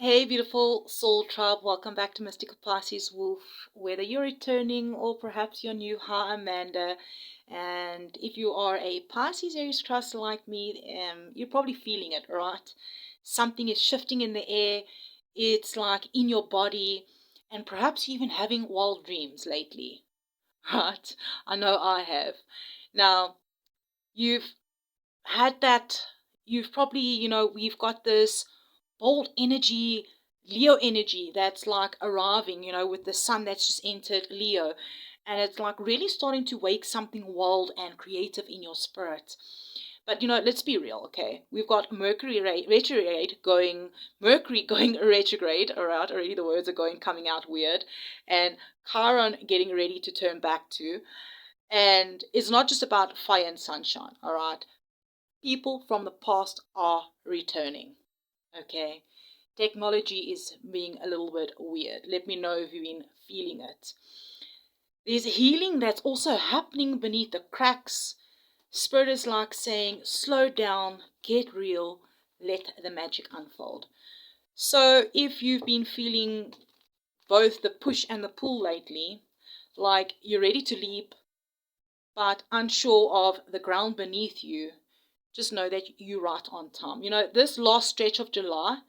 Hey, beautiful soul tribe, welcome back to Mystical Pisces Wolf. Whether you're returning or perhaps you're new, hi Amanda. And if you are a Pisces Aries cluster like me, you're probably feeling it, right? Something is shifting in the air, it's like in your body, and perhaps even having wild dreams lately, right? I know I have. Now, you've had that, you've probably, we've got this bold energy, Leo energy that's like arriving, with the sun that's just entered Leo. And it's like really starting to wake something wild and creative in your spirit. But let's be real, okay? We've got Mercury going retrograde, all right? Already the words are coming out weird, and Chiron getting ready to turn back to. And it's not just about fire and sunshine, all right? People from the past are returning. Okay. Technology is being a little bit weird. Let me know if you've been feeling it. There's healing that's also happening beneath the cracks. Spirit is like saying, slow down, get real, let the magic unfold. So if you've been feeling both the push and the pull lately, like you're ready to leap, but unsure of the ground beneath you, just know that you're right on time. This last stretch of July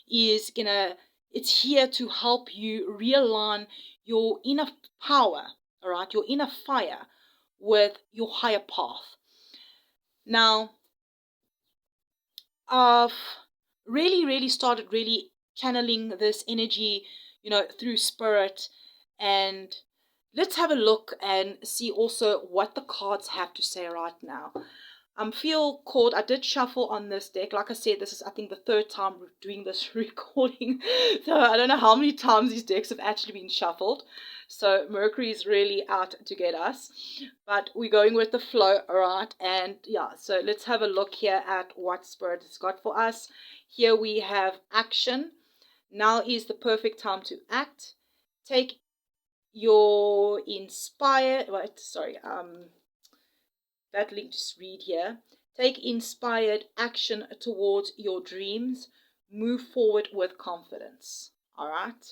it's here to help you realign your inner power, all right, your inner fire with your higher path. Now, I've really started really channeling this energy, through spirit, and let's have a look and see also what the cards have to say right now. Feel called. I did shuffle on this deck. Like I said, this is, I think, the third time we're doing this recording. So I don't know how many times these decks have actually been shuffled. So Mercury is really out to get us. But we're going with the flow, all right? And yeah, so let's have a look here at what Spirit has got for us. Here we have action. Now is the perfect time to act. Take your inspired, that link, just read here. Take inspired action towards your dreams. Move forward with confidence. All right.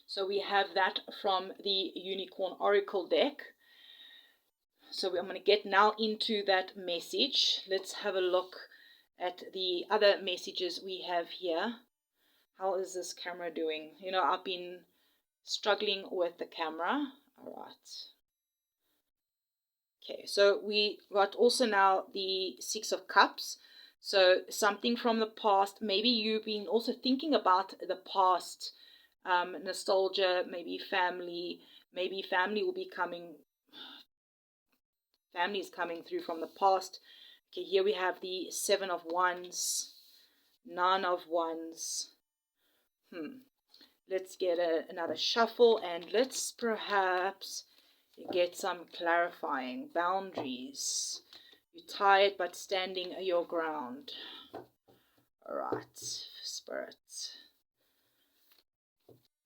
So we have that from the Unicorn Oracle deck. So I'm going to get now into that message. Let's have a look at the other messages we have here. How is this camera doing? I've been struggling with the camera. All right. Okay, so we got also now the Six of Cups. So something from the past. Maybe you've been also thinking about the past, nostalgia, maybe family. Maybe family will be coming. Family is coming through from the past. Okay, here we have the Seven of Wands, Nine of Wands. Let's get another shuffle, and let's perhaps get some clarifying boundaries. You're tired but standing your ground. All right, Spirit.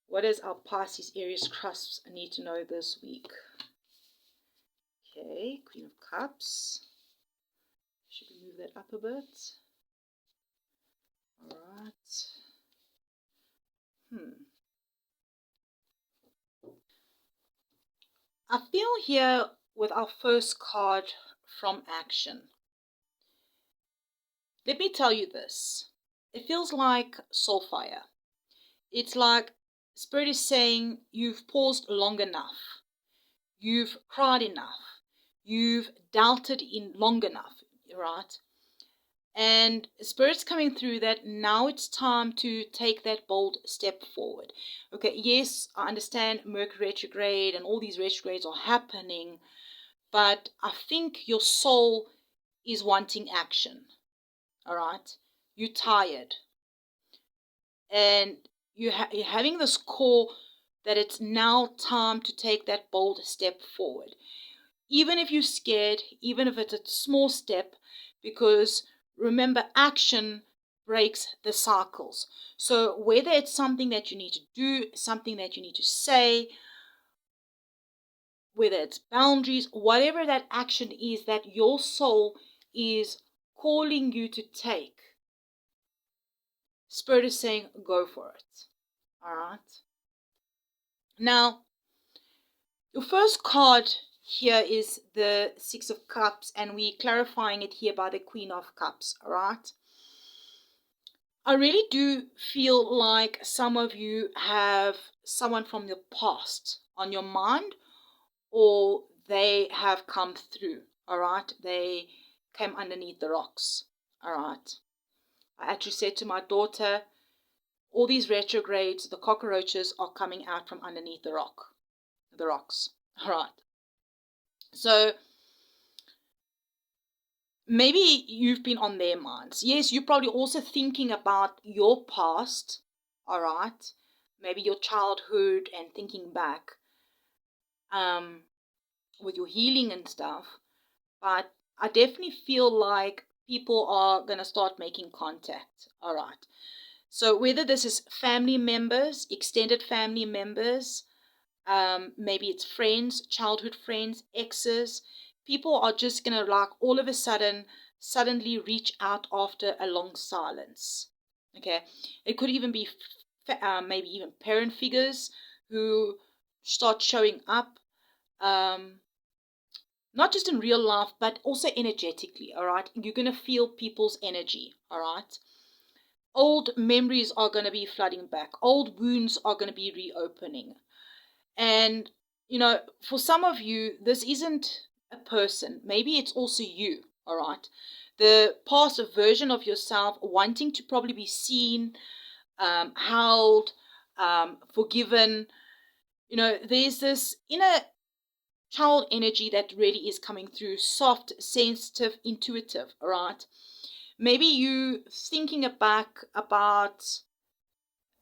What does our Pisces Aries Cusps need to know this week? Okay, Queen of Cups. Should we move that up a bit? All right. I feel here with our first card from action. Let me tell you this. It feels like soul fire. It's like Spirit is saying you've paused long enough. You've cried enough. You've doubted in long enough, right? And Spirit's coming through that now it's time to take that bold step forward. Okay, yes, I understand Mercury retrograde and all these retrogrades are happening, but I think your soul is wanting action. All right? You're tired. And you're having this call that it's now time to take that bold step forward. Even if you're scared, even if it's a small step, because remember, action breaks the cycles. So whether it's something that you need to do, something that you need to say, whether it's boundaries, whatever that action is that your soul is calling you to take, Spirit is saying, go for it. All right. Now, your first card here is the Six of Cups, and we're clarifying it here by the Queen of Cups. All right. I really do feel like some of you have someone from your past on your mind, or they have come through, all right? They came underneath the rocks, all right? I actually said to my daughter, all these retrogrades, the cockroaches are coming out from underneath the rocks, all right? So maybe you've been on their minds. Yes, you're probably also thinking about your past, all right? Maybe your childhood and thinking back with your healing and stuff. But I definitely feel like people are going to start making contact, all right? So whether this is family members, extended family members, maybe it's friends, childhood friends, exes, people are just going to like all of a suddenly reach out after a long silence. Okay, it could even be maybe even parent figures who start showing up, not just in real life but also energetically. All right, you're going to feel people's energy. All right, old memories are going to be flooding back, old wounds are going to be reopening. And, you know, for some of you, this isn't a person. Maybe it's also you, all right? The past version of yourself wanting to probably be seen, held, forgiven. You know, there's this inner child energy that really is coming through, soft, sensitive, intuitive, all right? Maybe you thinking back about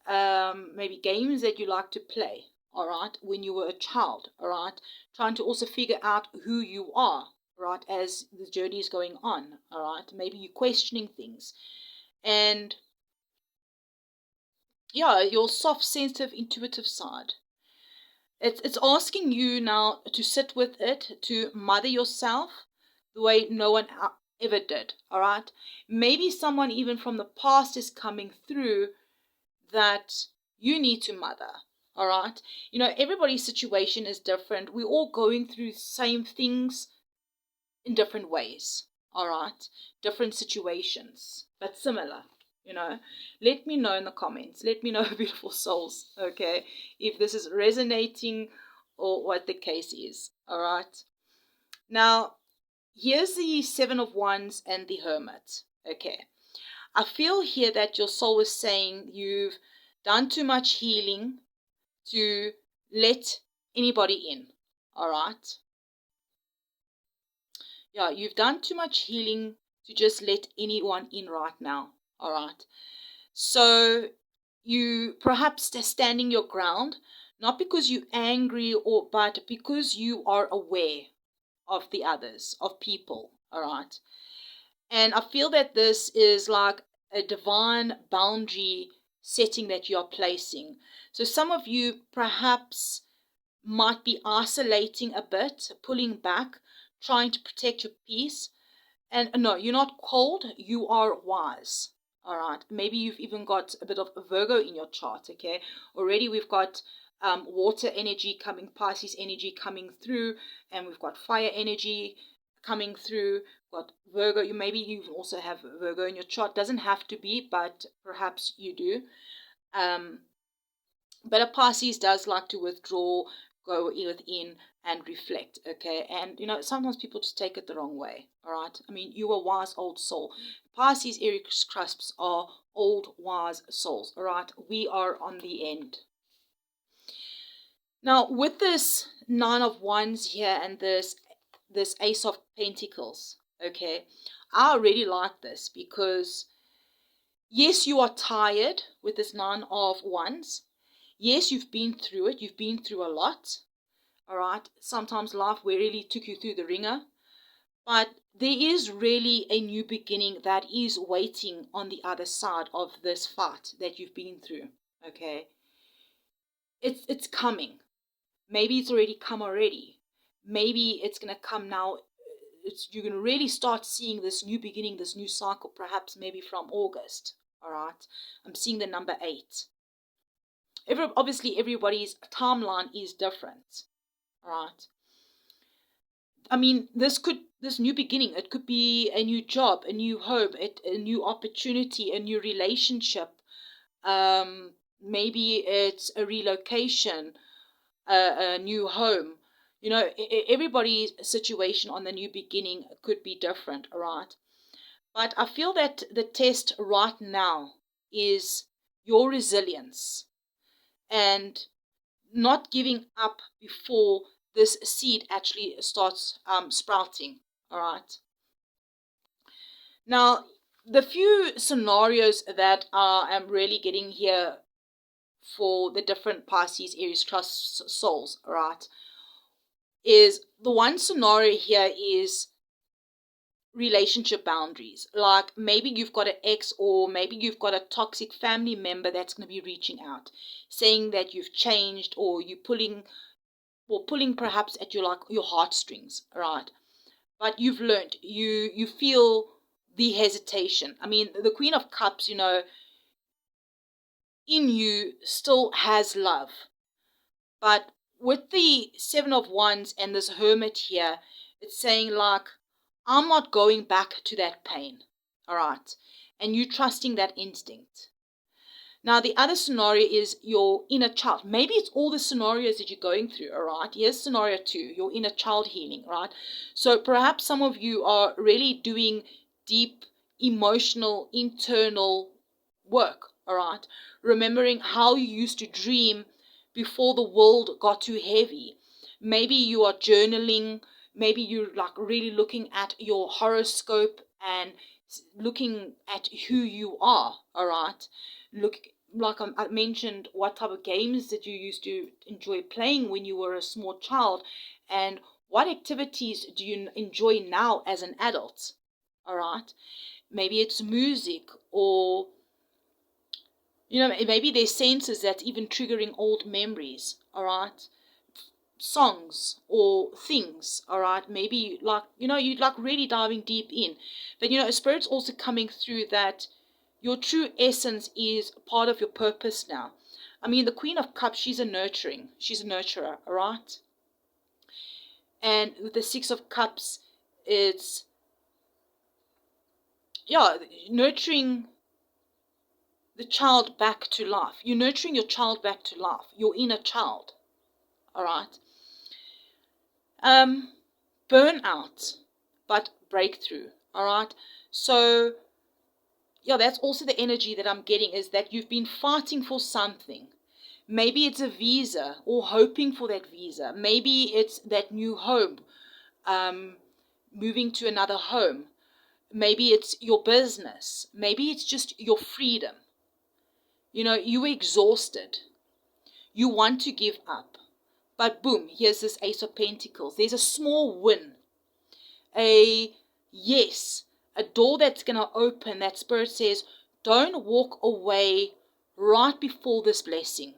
maybe games that you like to play, all right, when you were a child, all right, trying to also figure out who you are, right, as the journey is going on, all right, maybe you're questioning things. And yeah, your soft, sensitive, intuitive side, it's asking you now to sit with it, to mother yourself the way no one ever did, all right. Maybe someone even from the past is coming through that you need to mother, all right? You know, everybody's situation is different. We're all going through the same things in different ways, all right? Different situations, but similar, you know? Let me know in the comments. Let me know, beautiful souls, okay, if this is resonating or what the case is, all right? Now, here's the Seven of Wands and the Hermit, okay? I feel here that your soul is saying you've done too much healing to let anybody in, all right? Yeah, you've done too much healing to just let anyone in right now, all right? So you perhaps standing your ground, not because you're angry but because you are aware of the others, of people, all right? And I feel that this is like a divine boundary setting that you're placing. So some of you perhaps might be isolating a bit, pulling back, trying to protect your peace. And no, you're not cold, you are wise. All right. Maybe you've even got a bit of Virgo in your chart, okay? Already we've got water energy coming, Pisces energy coming through, and we've got fire energy coming through. Got Virgo. Maybe you also have Virgo in your chart. Doesn't have to be, but perhaps you do. But a Pisces does like to withdraw, go within and reflect, okay? And, you know, sometimes people just take it the wrong way, all right? I mean, you're a wise old soul. Pisces, Aries, Cusps are old, wise souls, all right? We are on the end. Now, with this Nine of Wands here and this Ace of Pentacles, okay, I really like this because, yes, you are tired with this Nine of Wands. Yes, you've been through it. You've been through a lot. All right. Sometimes life really took you through the ringer. But there is really a new beginning that is waiting on the other side of this fight that you've been through. Okay. It's coming. Maybe it's already come already. Maybe it's going to come now. You're going to really start seeing this new beginning, this new cycle, perhaps maybe from August. all right? I'm seeing the number 8. Obviously, everybody's timeline is different, all right? I mean, this new beginning, it could be a new job, a new home, a new opportunity, a new relationship. Maybe it's a relocation, a new home. You know, everybody's situation on the new beginning could be different, all right? But I feel that the test right now is your resilience and not giving up before this seed actually starts sprouting, all right? Now, the few scenarios that I am really getting here for the different Pisces, Aries, Cusp souls, all right, is the one scenario here is relationship boundaries. Like maybe you've got an ex, or maybe you've got a toxic family member that's going to be reaching out, saying that you've changed, or you're pulling perhaps at your heartstrings, right? But you've learned, you feel the hesitation. I mean, the Queen of Cups, you know, in you still has love. But with the Seven of Wands and this Hermit here, it's saying like, I'm not going back to that pain, all right? And you trusting that instinct. Now, the other scenario is your inner child. Maybe it's all the scenarios that you're going through, all right? Here's scenario 2, your inner child healing, right? So perhaps some of you are really doing deep, emotional, internal work, all right? Remembering how you used to dream before the world got too heavy. Maybe you are journaling. Maybe you're like really looking at your horoscope and looking at who you are, all right? Look, like I mentioned, what type of games that you used to enjoy playing when you were a small child, and what activities do you enjoy now as an adult, all right? Maybe it's music, or you know, maybe there's senses that's even triggering old memories, all right? Songs or things, all right? Maybe like, you know, you'd like really diving deep in. But you know, a spirit's also coming through that your true essence is part of your purpose now. I mean, the Queen of Cups, she's a nurturer, all right? And with the Six of Cups, it's, yeah, nurturing the child back to life. You're nurturing your child back to life, your inner child, all right? Burnout, but breakthrough, all right? So, yeah, that's also the energy that I'm getting, is that you've been fighting for something. Maybe it's a visa, or hoping for that visa. Maybe it's that new home, moving to another home. Maybe it's your business. Maybe it's just your freedom. You know, you were exhausted. You want to give up. But boom, here's this Ace of Pentacles. There's a small win. A yes. A door that's going to open. That Spirit says, don't walk away right before this blessing.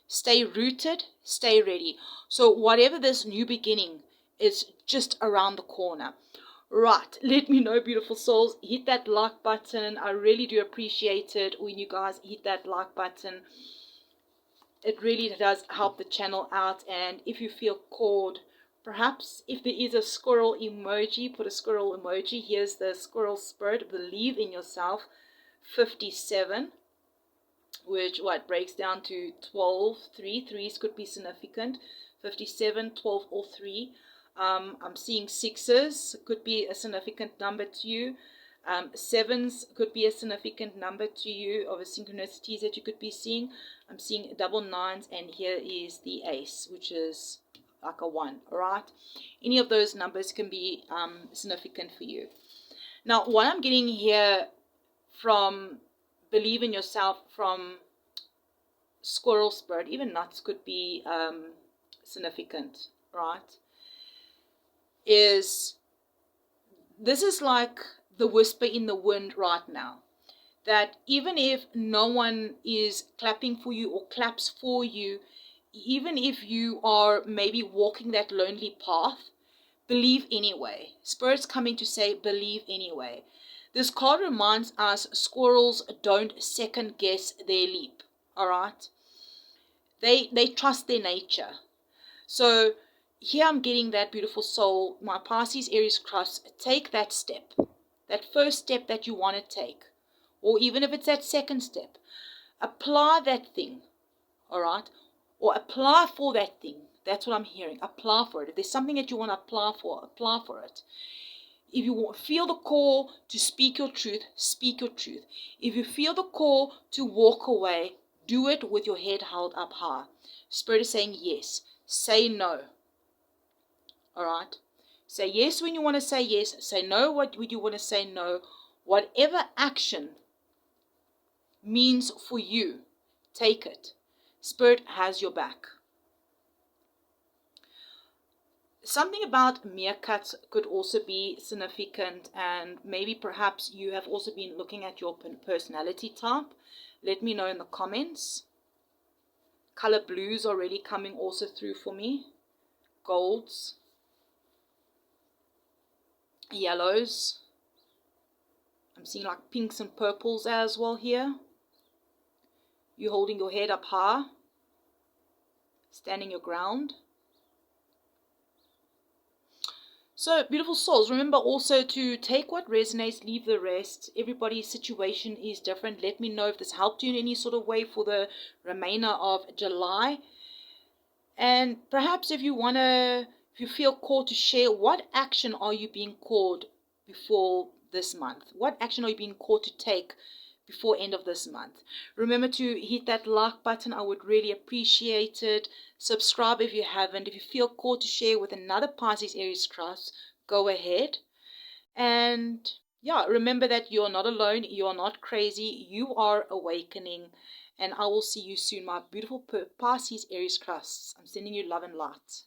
Stay rooted, stay ready. So whatever this new beginning is, just around the corner. Right, let me know, beautiful souls. Hit that like button. I really do appreciate it when you guys hit that like button. It really does help the channel out. And if you feel called, perhaps if there is a squirrel emoji, put a squirrel emoji. Here's the squirrel spirit. Believe in yourself. 57, which what breaks down to 12, 3. Threes could be significant. 57, 12, or 3. I'm seeing 6s, could be a significant number to you. 7s could be a significant number to you, of a synchronicities that you could be seeing. I'm seeing double 9s, and here is the ace, which is like a 1, all right? Any of those numbers can be significant for you. Now, what I'm getting here from believe in yourself, from squirrel spirit, even nuts could be significant, right? Is this is like the whisper in the wind right now, that even if no one is clapping for you or claps for you, even if you are maybe walking that lonely path, believe anyway. Spirit's coming to say, believe anyway. This card reminds us squirrels don't second guess their leap. All right. They trust their nature. So here I'm getting that beautiful soul, my Pisces, Aries, Cusp. Take that step, that first step that you want to take, or even if it's that second step. Apply that thing, all right? Or apply for that thing. That's what I'm hearing. Apply for it. If there's something that you want to apply for it. If you feel the call to speak your truth, speak your truth. If you feel the call to walk away, do it with your head held up high. Spirit is saying yes. Say no. All right? Say yes when you want to say yes. Say no what you want to say no. Whatever action means for you, take it. Spirit has your back. Something about meerkats could also be significant, and maybe perhaps you have also been looking at your personality type. Let me know in the comments. Color blues are really coming also through for me. Golds. Yellows. I'm seeing like pinks and purples as well here. You holding your head up high. Standing your ground. So, beautiful souls, remember also to take what resonates, leave the rest. Everybody's situation is different. Let me know if this helped you in any sort of way for the remainder of July. And perhaps if you feel called to share, what action are you being called before this month? What action are you being called to take before end of this month? Remember to hit that like button. I would really appreciate it. Subscribe if you haven't. If you feel called to share with another Pisces, Aries, Cusp, go ahead. And yeah, remember that you're not alone. You're not crazy. You are awakening. And I will see you soon, my beautiful Pisces, Aries, Cusp. I'm sending you love and light.